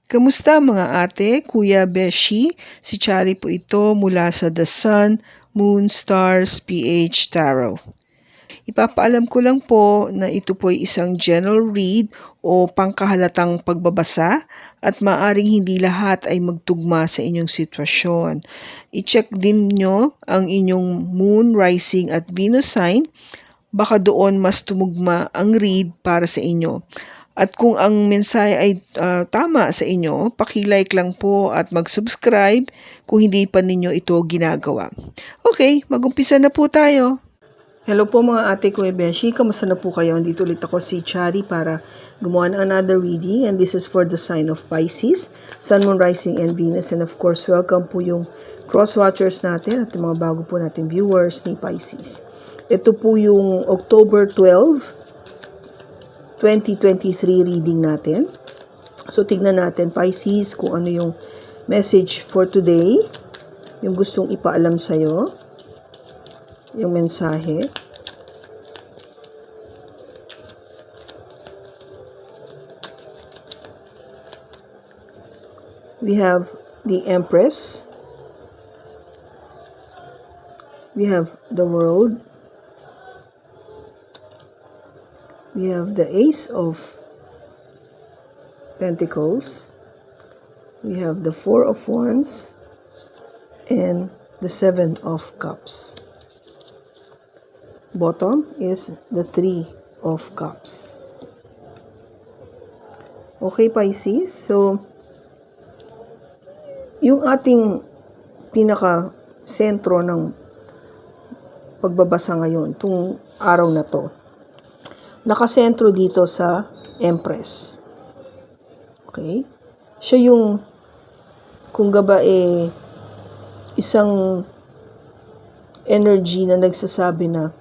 Kamusta mga ate, kuya, beshi? Si Chari po ito mula sa The Sun, Moon, Stars, PH Tarot. Ipapaalam ko lang po na ito po ay isang general read o pangkahalatang pagbabasa at maaring hindi lahat ay magtugma sa inyong sitwasyon. I-check din nyo ang inyong Moon, Rising at Venus sign. Baka doon mas tumugma ang read para sa inyo. At kung ang mensahe ay tama sa inyo, paki-like lang po at mag-subscribe kung hindi pa ninyo ito ginagawa. Okay, mag-umpisa na po tayo. Hello po mga ate ko Beshi, kamusta na po kayo? Andito ulit ako si Chari para gumawa ng another reading, and this is for the sign of Pisces, Sun, Moon, Rising, and Venus. And of course, welcome po yung cross-watchers natin at yung mga bago po natin viewers ni Pisces. Ito po yung October 12, 2023 reading natin. So, tignan natin Pisces kung ano yung message for today, yung gustong ipaalam sa'yo, yung mensahe. We have the Empress. We have the World. We have the Ace of Pentacles. We have the Four of Wands and the Seven of Cups. Bottom is the Three of Cups. Okay, Pisces. So, yung ating pinaka-sentro ng pagbabasa ngayon, itong araw na to, nakasentro dito sa Empress. Okay? Siya yung, kung gaba isang energy na nagsasabi na,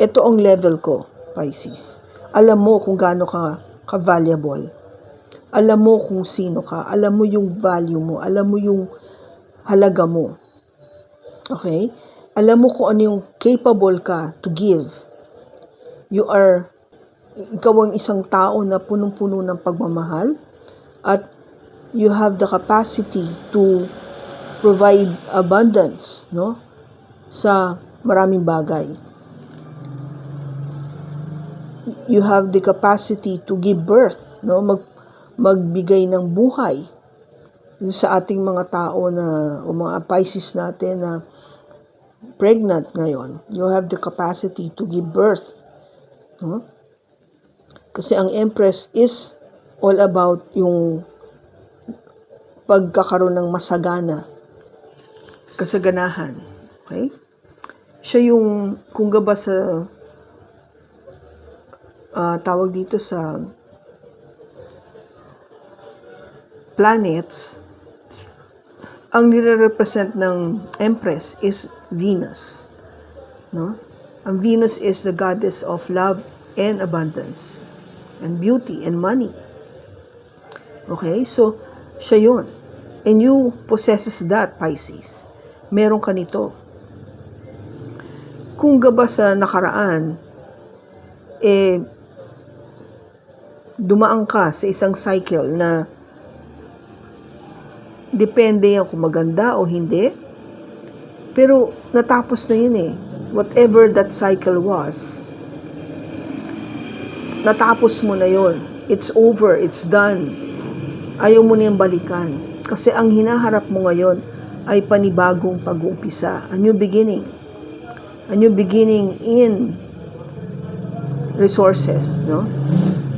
ito ang level ko, Pisces. Alam mo kung gaano ka valuable. Alam mo kung sino ka. Alam mo yung value mo. Alam mo yung halaga mo. Okay? Alam mo kung ano yung capable ka to give. Ikaw ang isang tao na punong-puno ng pagmamahal at you have the capacity to provide abundance, no? Sa maraming bagay. You have the capacity to give birth, no? Magbigay ng buhay sa ating mga tao na o mga Pisces natin na pregnant ngayon. You have the capacity to give birth. No? Kasi ang Empress is all about yung pagkakaroon ng kasaganahan. Okay? Siya yung, kung gaba sa tawag dito sa planets, ang nire-represent ng Empress is Venus. No? Ang Venus is the goddess of love and abundance and beauty and money. Okay? So, siya yun. And you possesses that, Pisces. Meron ka nito. Kung gaba sa nakaraan, dumaan ka sa isang cycle na depende yan kung maganda o hindi. Pero natapos na yun eh. Whatever that cycle was, natapos mo na yun. It's over. It's done. Ayaw mo na yung balikan. Kasi ang hinaharap mo ngayon ay panibagong pag-uumpisa. A new beginning. A new beginning in resources, no?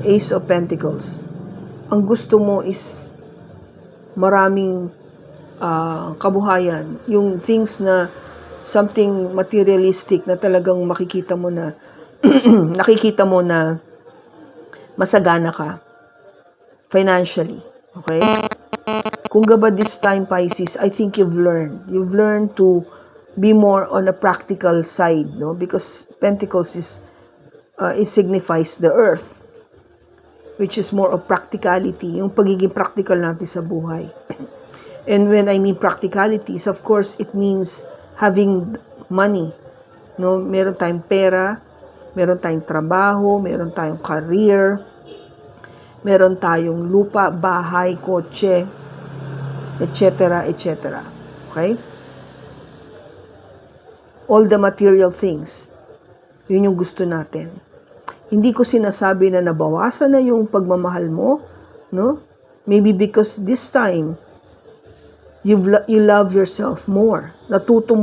Ace of Pentacles. Ang gusto mo is maraming kabuhayan. Yung things na something materialistic na talagang makikita mo na nakikita mo na masagana ka financially. Okay? Kung gaba this time, Pisces, I think you've learned. You've learned to be more on a practical side, no? Because Pentacles it signifies the earth, which is more of practicality, yung pagiging practical natin sa buhay. And when I mean practicalities, of course, it means having money. No? Meron tayong pera, meron tayong trabaho, meron tayong career, Meron tayong lupa, bahay, kotse, etc., etc. Okay? All the material things. Yun yung gusto natin. Hindi ko sinasabi na nabawasan na yung pagmamahal mo, no? Maybe because this time, you love yourself more. Natuto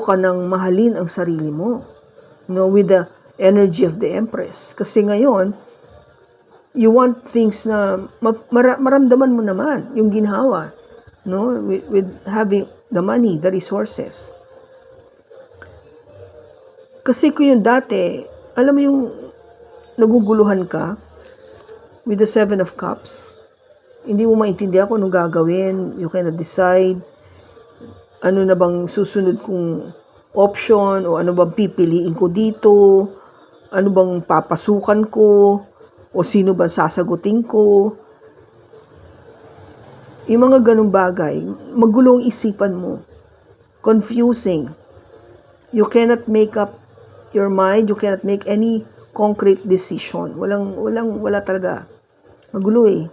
ka ng mahalin ang sarili mo, no? With the energy of the Empress. Kasi ngayon, you want things na maramdaman mo naman yung ginhawa, no? With having the money, the resources. Kasi kung yung dati, alam mo yung naguguluhan ka with the Seven of Cups, hindi mo maintindihan kung anong gagawin, you cannot decide, ano na bang susunod kong option, o ano bang pipiliin ko dito, ano bang papasukan ko, o sino ba sasagutin ko. Yung mga ganung bagay, magulong isipan mo, confusing. You cannot make up your mind, you cannot make any concrete decision. Wala talaga. Magulo eh.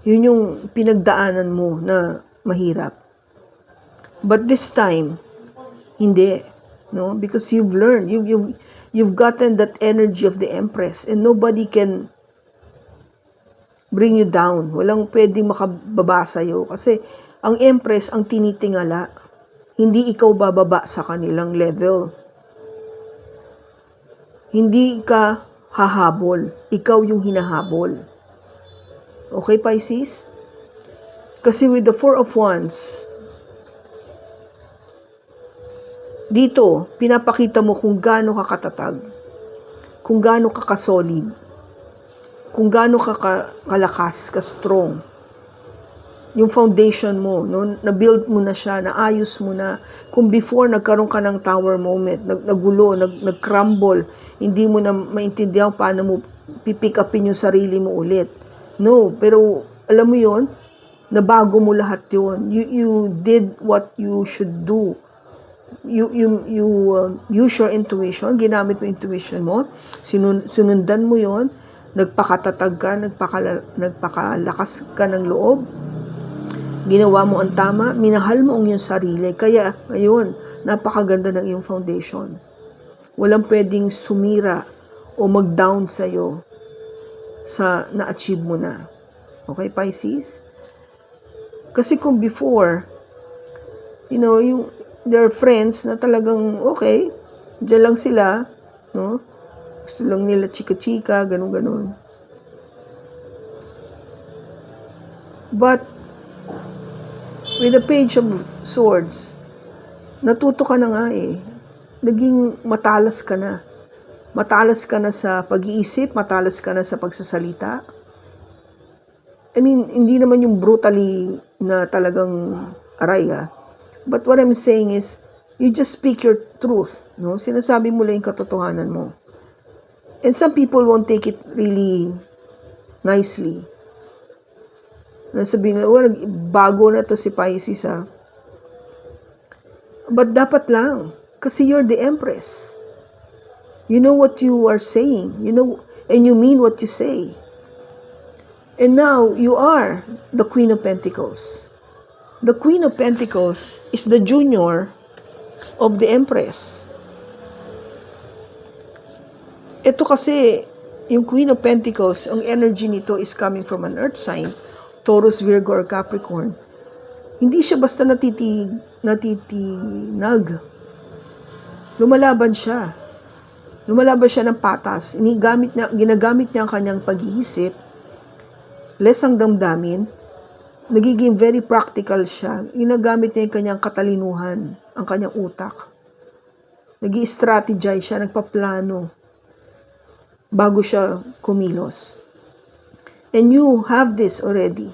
Yun yung pinagdaanan mo na mahirap. But this time, hindi. No? Because you've learned, you've gotten that energy of the Empress, and nobody can bring you down. Walang pwedeng makababa sa'yo. Kasi ang Empress ang tinitingala. Hindi ikaw bababa sa kanilang level. Hindi ka hahabol. Ikaw yung hinahabol. Okay, Pisces? Kasi with the Four of Wands, dito, pinapakita mo kung gaano ka katatag, kung gaano ka kasolid, kung gaano ka kalakas, ka-strong. Yung foundation mo, no, na-build mo na siya, naayos mo na. Kung before, nagkaroon ka ng tower moment, nagulo, nag-crumble, hindi mo na maintindihan paano mo pipick upin yung sarili mo ulit. No, pero alam mo yon, nabago mo lahat yon. You did what you should do. You use your intuition, ginamit mo intuition mo, sinundan mo yon, nagpakatatag ka, nagpakalakas ka ng loob, ginawa mo ang tama, minahal mo ang iyong sarili. Kaya, ngayon, napakaganda ng iyong foundation. Walang pwedeng sumira o mag-down sa'yo sa na-achieve mo na. Okay, Pisces? Kasi kung before, there are friends na talagang, okay, dyan lang sila, no? Gusto lang nila chika-chika, ganun-ganun. But, with the Page of Swords, natuto ka na nga eh. Naging matalas ka na. Matalas ka na sa pag-iisip, matalas ka na sa pagsasalita. I mean, hindi naman yung brutally na talagang aray ah. But what I'm saying is, you just speak your truth. No? Sinasabi mo lang yung katotohanan mo. And some people won't take it really nicely. Sabihin nila, bago na to si Pisces ha. But dapat lang. Kasi you're the Empress. You know what you are saying. You know, and you mean what you say. And now, you are the Queen of Pentacles. The Queen of Pentacles is the junior of the Empress. Ito kasi, yung Queen of Pentacles, ang energy nito is coming from an earth sign, Taurus, Virgo, or Capricorn. Hindi siya basta natitinag. Lumalaban siya. Lumalaban siya ng patas. Ginagamit niya ang kanyang pag-iisip, less ang damdamin, nagiging very practical siya. Ginagamit niya yung kanyang katalinuhan, ang kanyang utak. Nag-i-strategize siya, nagpaplano bago siya kumilos. And you have this already.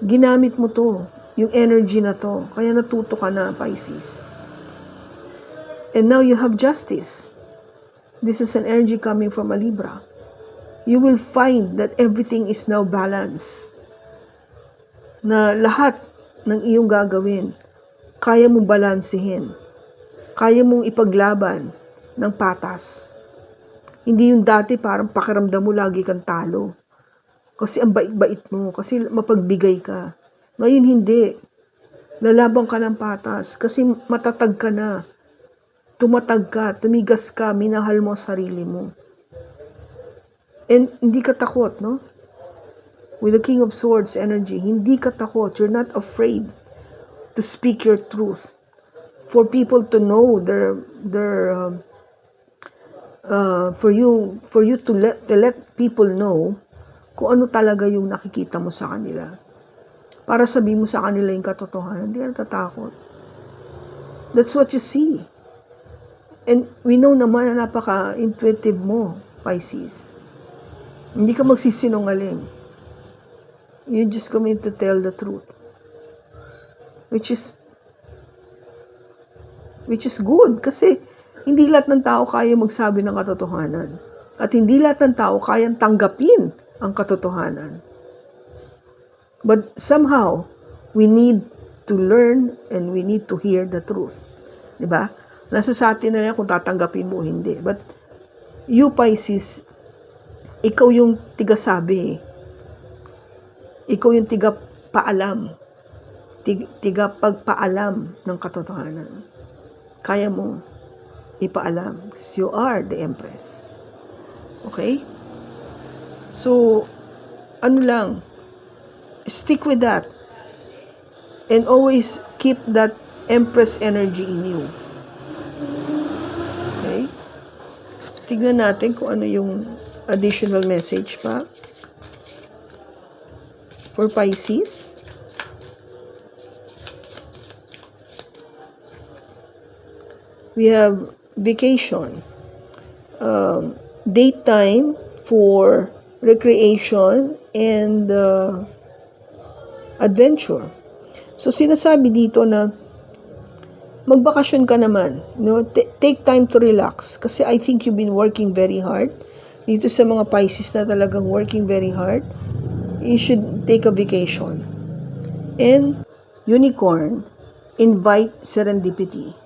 Ginamit mo to, yung energy na to. Kaya natuto ka na, Pisces. And now you have justice. This is an energy coming from a Libra. You will find that everything is now balanced. Na lahat ng iyong gagawin, kaya mong balansehin. Kaya mong ipaglaban ng patas. Hindi yung dati parang pakiramdam mo lagi kang talo. Kasi ang bait-bait mo, kasi mapagbigay ka. Ngayon hindi. Lalaban ka ng patas kasi matatag ka na. Tumatag ka, tumigas ka, minahal mo sarili mo. And hindi ka takot, no? With the King of Swords energy, hindi ka takot. You're not afraid to speak your truth. For people to know for you to let people know kung ano talaga yung nakikita mo sa kanila. Para sabihin mo sa kanila yung katotohanan, hindi ka natatakot. That's what you see. And we know naman na napaka-intuitive mo, Pisces. Hindi ka magsisinungaling. You're just coming to tell the truth. Which is good kasi hindi lahat ng tao kaya magsabi ng katotohanan. At hindi lahat ng tao kayang tanggapin ang katotohanan. But somehow, we need to learn and we need to hear the truth. Diba? Nasa sa atin na yan kung tatanggapin mo o hindi. But you, Pisces, ikaw yung tigasabi. Ikaw yung tigapaalam. Tigapagpaalam ng katotohanan. Kaya mo ipaalam. You are the Empress. Okay? So, ano lang, stick with that. And always keep that Empress energy in you. Okay? Tignan natin kung ano yung additional message pa for Pisces. We have vacation, daytime for recreation and adventure. So sinasabi dito na magbakasyon ka naman, no? Take time to relax kasi I think you've been working very hard. Dito sa mga Pisces na talagang working very hard, you should take a vacation. And unicorn, invite serendipity.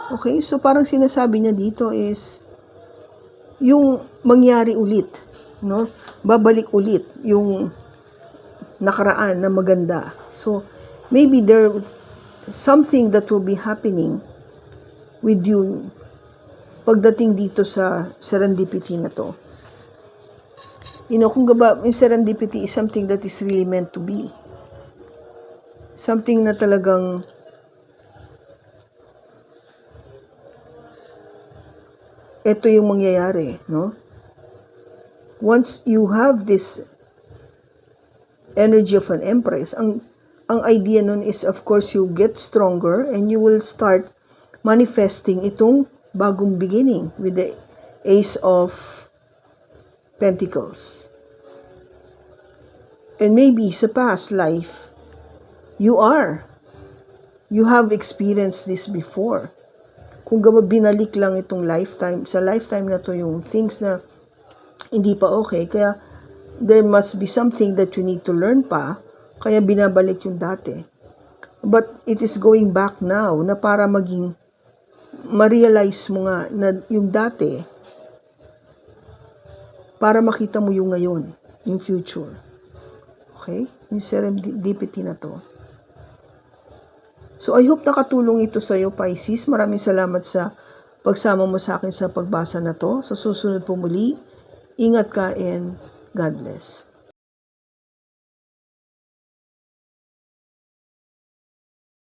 Okay, so parang sinasabi niya dito is yung mangyari ulit, no? Babalik ulit yung nakaraan na maganda. So maybe there something that will be happening with you pagdating dito sa serendipity na to. You know, kung yung serendipity is something that is really meant to be. Something na talagang ito yung mangyayari, no? Once you have this energy of an Empress, ang idea nun is, of course, you get stronger and you will start manifesting itong bagong beginning with the Ace of Pentacles. And maybe sa past life, you have experienced this before. Kung binalik lang itong lifetime, sa lifetime na to yung things na hindi pa okay, kaya there must be something that you need to learn pa, kaya binabalik yung dati. But it is going back now na para maging ma-realize mo nga na yung dati para makita mo yung ngayon, yung future. Okay? Yung serendipity na to. So, I hope nakatulong ito sa iyo, Pisces. Maraming salamat sa pagsama mo sa akin sa pagbasa na to. Sa susunod po muli, ingat ka and God bless.